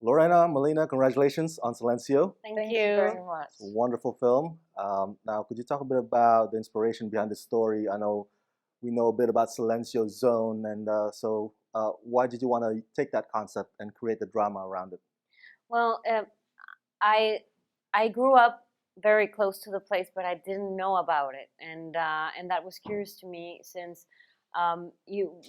Lorena, Melina, congratulations on Silencio. Thank you very much. It's a wonderful film. Now, could you talk a bit about the inspiration behind the story? I know we know a bit about Silencio Zone, and why did you want to take that concept and create the drama around it? Well, I grew up very close to the place, but I didn't know about it, and that was curious to me since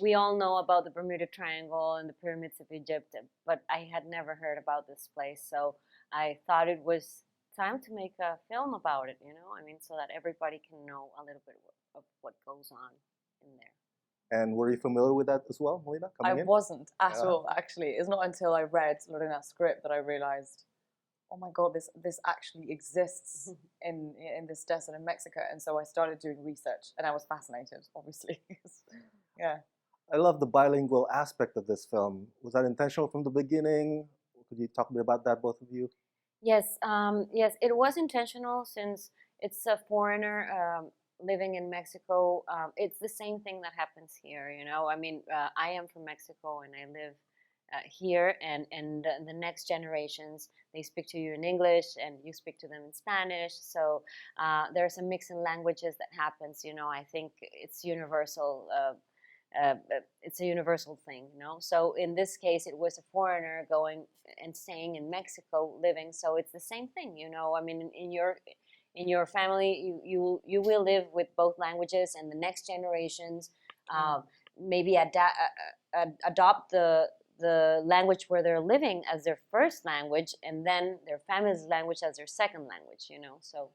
we all know about the Bermuda Triangle and the pyramids of Egypt, but I had never heard about this place. So I thought it was time to make a film about it. I mean, so that everybody can know a little bit of what goes on in there. And were you familiar with that as well, Melina? I wasn't at all, actually. It's not until I read Lorena's script that I realized, oh my God, this actually exists in this desert in Mexico. And so I started doing research, and I was fascinated, obviously. Yeah. I love the bilingual aspect of this film. Was that intentional from the beginning? Could you talk a bit about that, both of you? Yes, yes, it was intentional since it's a foreigner living in Mexico. It's the same thing that happens here, I mean, I am from Mexico and I live here, and the next generations, they speak to you in English and you speak to them in Spanish. So there's a mix in languages that happens. I think it's universal. It's a universal thing, So in this case, it was a foreigner going and staying in Mexico, living. So it's the same thing, I mean, in your family, you will live with both languages, and the next generations maybe adopt the language where they're living as their first language, and then their family's language as their second language. So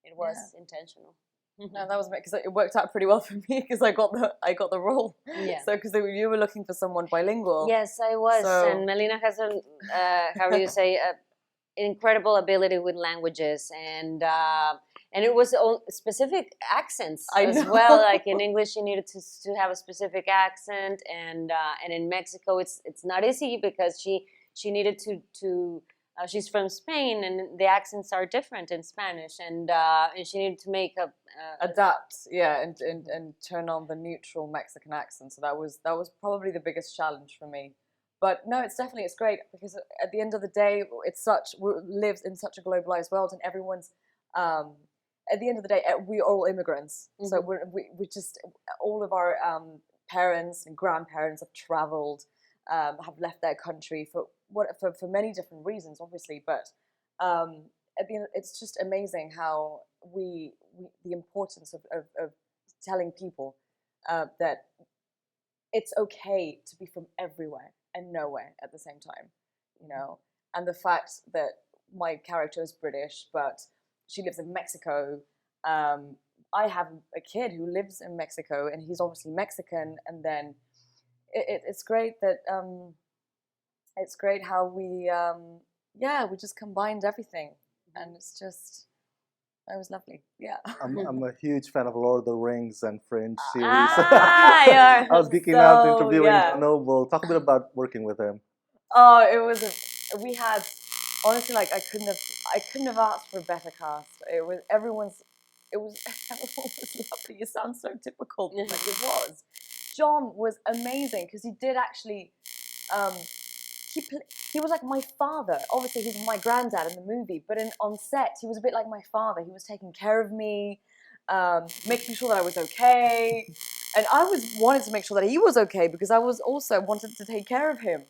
it was intentional. No, that was because it worked out pretty well for me because I got the role. Yeah. So because you were looking for someone bilingual. Yes, I was. And Melina has an how do you say, incredible ability with languages, and it was specific accents as well. Like in English, she needed to have a specific accent, and in Mexico, it's not easy because she needed to. She's from Spain, and the accents are different in Spanish, and she needed to make adapt, and turn on the neutral Mexican accent. So that was probably the biggest challenge for me. But no, it's great because at the end of the day, we live in such a globalized world, and everyone's at the end of the day, we're all immigrants. Mm-hmm. So we just all of our parents and grandparents have traveled, have left their country for many different reasons, obviously. But at the end, it's just amazing how the importance of telling people that it's okay to be from everywhere and nowhere at the same time, and the fact that my character is British, but she lives in Mexico. I have a kid who lives in Mexico, and he's obviously Mexican, and then it's great that it's great how we just combined everything, and it was lovely. Yeah. I'm a huge fan of Lord of the Rings and Fringe series. I was geeking out interviewing Noble. Talk a bit about working with him. Oh, we had, honestly, like I couldn't have asked for a better cast. Everyone was lovely. It sounds so typical, but like it was. John was amazing because he did actually. He was like my father. Obviously, he was my granddad in the movie, but on set, he was a bit like my father. He was taking care of me, making sure that I was okay, and I wanted to make sure that he was okay because I was also wanted to take care of him.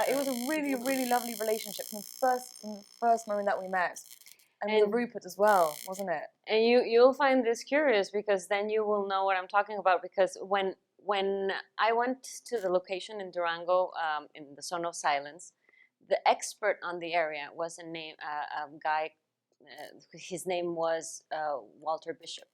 It was a really, really lovely relationship from the first moment that we met, and with Rupert as well, wasn't it? And you'll find this curious because then you will know what I'm talking about. Because when I went to the location in Durango, in the Zone of Silence, the expert on the area was a guy. His name was Walter Bishop.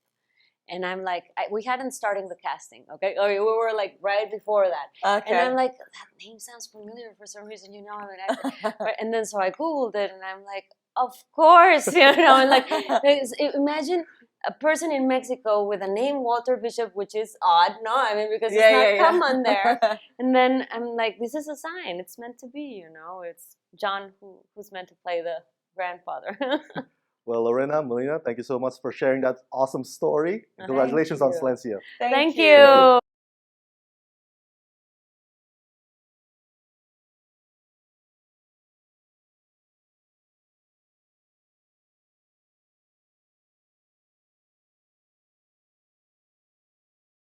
And I'm like, we hadn't started the casting, okay? We were like right before that. Okay. And I'm like, that name sounds familiar for some reason, I'm an actor. And then so I Googled it, and I'm like, of course, and like, imagine a person in Mexico with a name Walter Bishop, which is odd, no? I mean, because it's not common there. And then I'm like, this is a sign. It's meant to be, It's John who's meant to play the grandfather. Well, Lorena, Melina, thank you so much for sharing that awesome story. Congratulations on Silencio. Thank you.